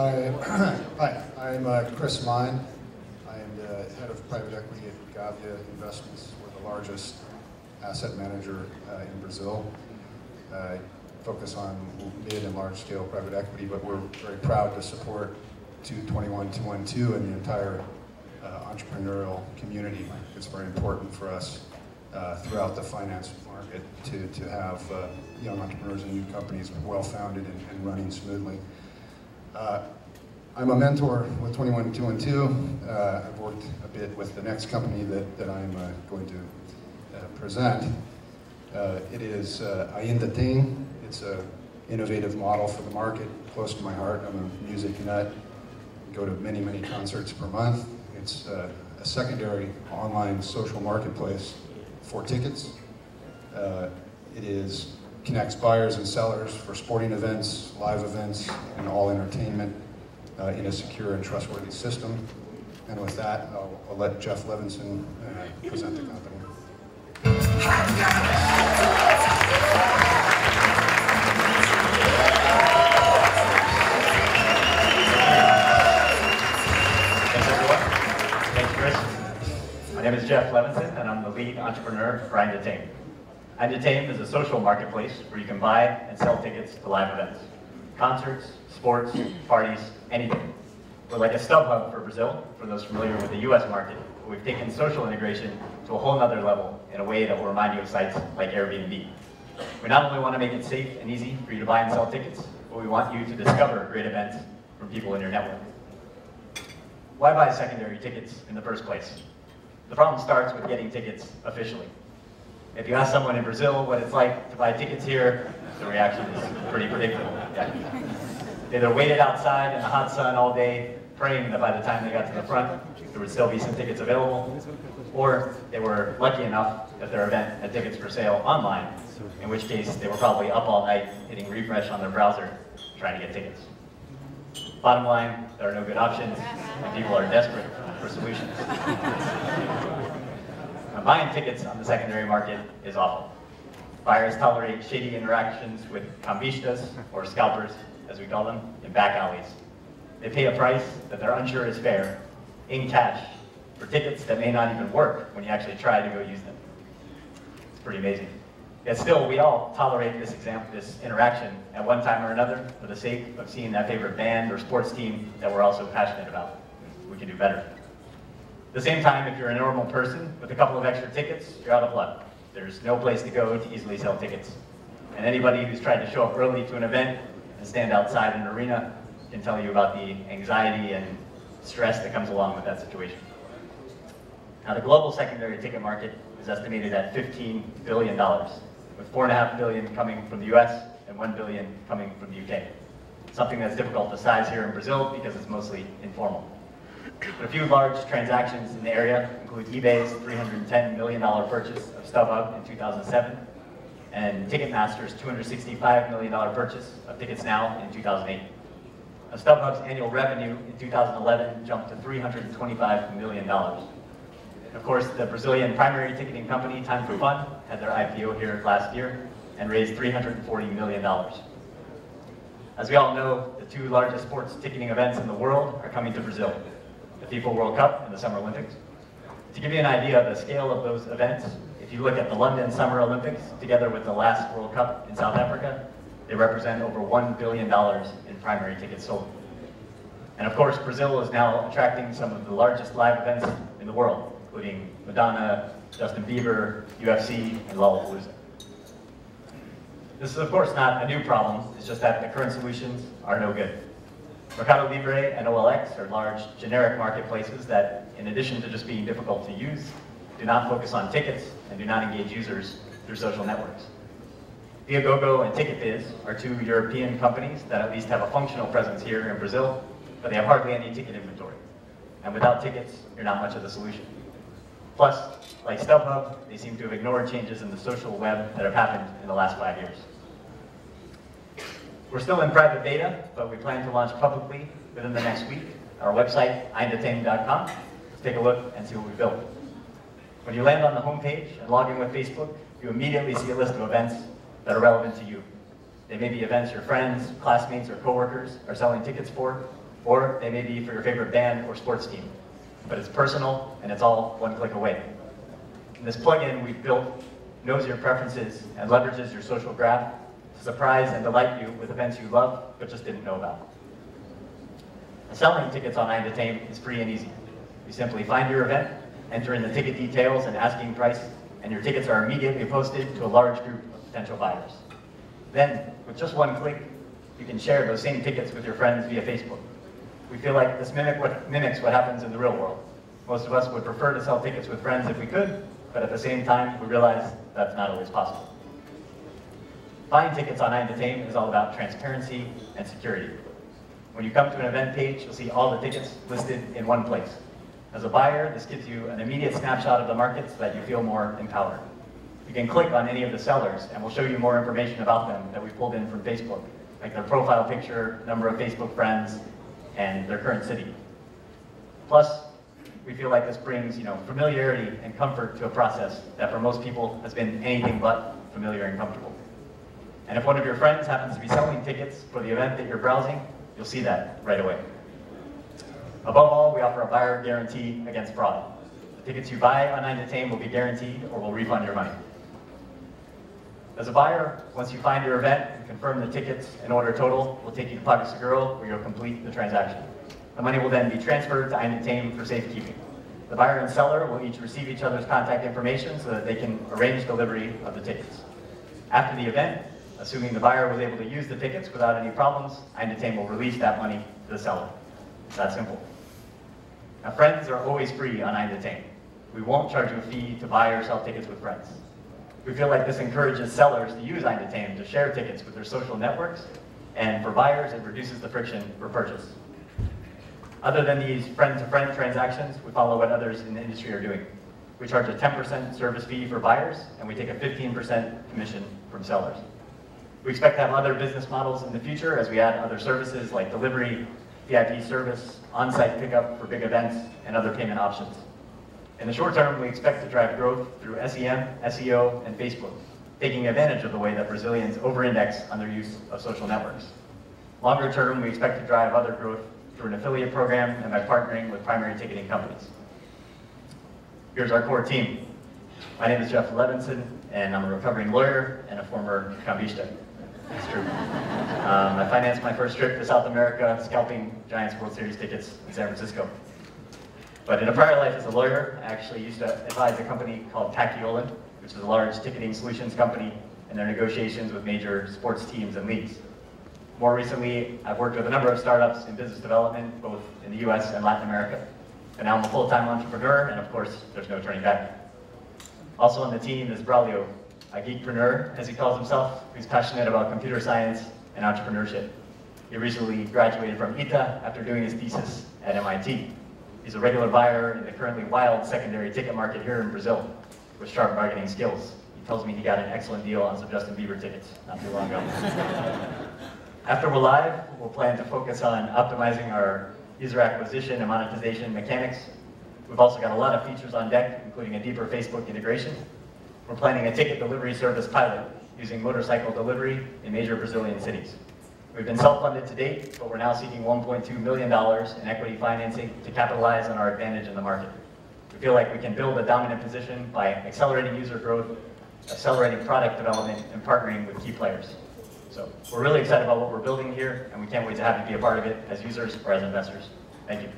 Hi, I'm Chris Mine. I am the head of private equity at Gavia Investments. We're the largest asset manager in Brazil. Focus on mid and large scale private equity, but we're very proud to support 212 and the entire entrepreneurial community. It's very important for us throughout the finance market to have young entrepreneurs and new companies well-founded and running smoothly. I'm a mentor with 212. I've worked a bit with the next company that I'm going to present. It is AindaTem. It's an innovative model for the market, close to my heart. I'm a music nut. Go to many, many concerts per month. It's a secondary online social marketplace for tickets. It connects buyers and sellers for sporting events, live events, and all entertainment in a secure and trustworthy system. And with that, I'll let Jeff Levinson present the company. My name is Jeff Levinson, and I'm the lead entrepreneur for AindaTem. AindaTem is a social marketplace where you can buy and sell tickets to live events. Concerts, sports, parties, anything. We're like a StubHub for Brazil, for those familiar with the US market. We've taken social integration to a whole nother level in a way that will remind you of sites like Airbnb. We not only want to make it safe and easy for you to buy and sell tickets, but we want you to discover great events from people in your network. Why buy secondary tickets in the first place? The problem starts with getting tickets officially. If you ask someone in Brazil what it's like to buy tickets here, the reaction is pretty predictable. Yeah. They either waited outside in the hot sun all day, praying that by the time they got to the front, there would still be some tickets available, or they were lucky enough that their event had tickets for sale online, in which case they were probably up all night hitting refresh on their browser, trying to get tickets. Bottom line, there are no good options, and people are desperate for solutions. Now, buying tickets on the secondary market is awful. Buyers tolerate shady interactions with cambistas, or scalpers, as we call them, in back alleys. They pay a price that they're unsure is fair, in cash, for tickets that may not even work when you actually try to go use them. It's pretty amazing. Yet still, we all tolerate this interaction at one time or another for the sake of seeing that favorite band or sports team that we're also passionate about. We can do better. At the same time, if you're a normal person with a couple of extra tickets, you're out of luck. There's no place to go to easily sell tickets. And anybody who's tried to show up early to an event and stand outside an arena can tell you about the anxiety and stress that comes along with that situation. Now, the global secondary ticket market is estimated at $15 billion, with $4.5 billion coming from the US and $1 billion coming from the UK. Something that's difficult to size here in Brazil because it's mostly informal. But a few large transactions in the area include eBay's $310 million purchase of StubHub in 2007, and Ticketmaster's $265 million purchase of TicketsNow in 2008. Now, StubHub's annual revenue in 2011 jumped to $325 million. Of course, the Brazilian primary ticketing company, Time for Fun, had their IPO here last year and raised $340 million. As we all know, the two largest sports ticketing events in the world are coming to Brazil, the FIFA World Cup and the Summer Olympics. To give you an idea of the scale of those events, if you look at the London Summer Olympics together with the last World Cup in South Africa, they represent over $1 billion in primary tickets sold. And of course, Brazil is now attracting some of the largest live events in the world, including Madonna, Justin Bieber, UFC, and Lollapalooza. This is of course not a new problem, it's just that the current solutions are no good. Mercado Libre and OLX are large generic marketplaces that, in addition to just being difficult to use, do not focus on tickets and do not engage users through social networks. Viagogo and TicketBiz are two European companies that at least have a functional presence here in Brazil, but they have hardly any ticket inventory. And without tickets, you're not much of the solution. Plus, like StubHub, they seem to have ignored changes in the social web that have happened in the last 5 years. We're still in private beta, but we plan to launch publicly within the next week. Our website, EindaTem.com. Let's take a look and see what we built. When you land on the homepage and log in with Facebook, you immediately see a list of events that are relevant to you. They may be events your friends, classmates, or coworkers are selling tickets for, or they may be for your favorite band or sports team. But it's personal, and it's all one click away. And this plugin we've built knows your preferences and leverages your social graph to surprise and delight you with events you love but just didn't know about. Selling tickets on AindaTem is free and easy. You simply find your event, enter in the ticket details and asking price, and your tickets are immediately posted to a large group of potential buyers. Then, with just one click, you can share those same tickets with your friends via Facebook. We feel like this mimics what happens in the real world. Most of us would prefer to sell tickets with friends if we could, but at the same time, we realize that's not always possible. Buying tickets on AindaTem is all about transparency and security. When you come to an event page, you'll see all the tickets listed in one place. As a buyer, this gives you an immediate snapshot of the market so that you feel more empowered. You can click on any of the sellers, and we'll show you more information about them that we pulled in from Facebook, like their profile picture, number of Facebook friends, and their current city. Plus, we feel like this brings, familiarity and comfort to a process that for most people has been anything but familiar and comfortable. And if one of your friends happens to be selling tickets for the event that you're browsing, you'll see that right away. Above all, we offer a buyer guarantee against fraud. The tickets you buy on AindaTem will be guaranteed or we'll refund your money. As a buyer, once you find your event and confirm the tickets and order total, we'll take you to Pago Seguro where you'll complete the transaction. The money will then be transferred to AindaTem for safekeeping. The buyer and seller will each receive each other's contact information so that they can arrange delivery of the tickets. After the event, assuming the buyer was able to use the tickets without any problems, AindaTem will release that money to the seller. It's that simple. Now, friends are always free on AindaTem. We won't charge you a fee to buy or sell tickets with friends. We feel like this encourages sellers to use AindaTem to share tickets with their social networks, and for buyers, it reduces the friction for purchase. Other than these friend-to-friend transactions, we follow what others in the industry are doing. We charge a 10% service fee for buyers, and we take a 15% commission from sellers. We expect to have other business models in the future as we add other services like delivery, VIP service, on-site pickup for big events, and other payment options. In the short term, we expect to drive growth through SEM, SEO, and Facebook, taking advantage of the way that Brazilians over-index on their use of social networks. Longer term, we expect to drive other growth through an affiliate program and by partnering with primary ticketing companies. Here's our core team. My name is Jeff Levinson, and I'm a recovering lawyer and a former cambista. That's true. I financed my first trip to South America, scalping Giants World Series tickets in San Francisco. But in a prior life as a lawyer, I actually used to advise a company called Tachyolan, which is a large ticketing solutions company, in their negotiations with major sports teams and leagues. More recently, I've worked with a number of startups in business development, both in the US and Latin America. And now I'm a full-time entrepreneur, and of course, there's no turning back. Also on the team is Braulio, a geekpreneur, as he calls himself, who's passionate about computer science and entrepreneurship. He recently graduated from ITA after doing his thesis at MIT. He's a regular buyer in the currently wild secondary ticket market here in Brazil with sharp bargaining skills. He tells me he got an excellent deal on some Justin Bieber tickets not too long ago. After we're live, we'll plan to focus on optimizing our user acquisition and monetization mechanics. We've also got a lot of features on deck, including a deeper Facebook integration. We're planning a ticket delivery service pilot using motorcycle delivery in major Brazilian cities. We've been self-funded to date, but we're now seeking $1.2 million in equity financing to capitalize on our advantage in the market. We feel like we can build a dominant position by accelerating user growth, accelerating product development, and partnering with key players. So we're really excited about what we're building here, and we can't wait to have you be a part of it as users or as investors. Thank you.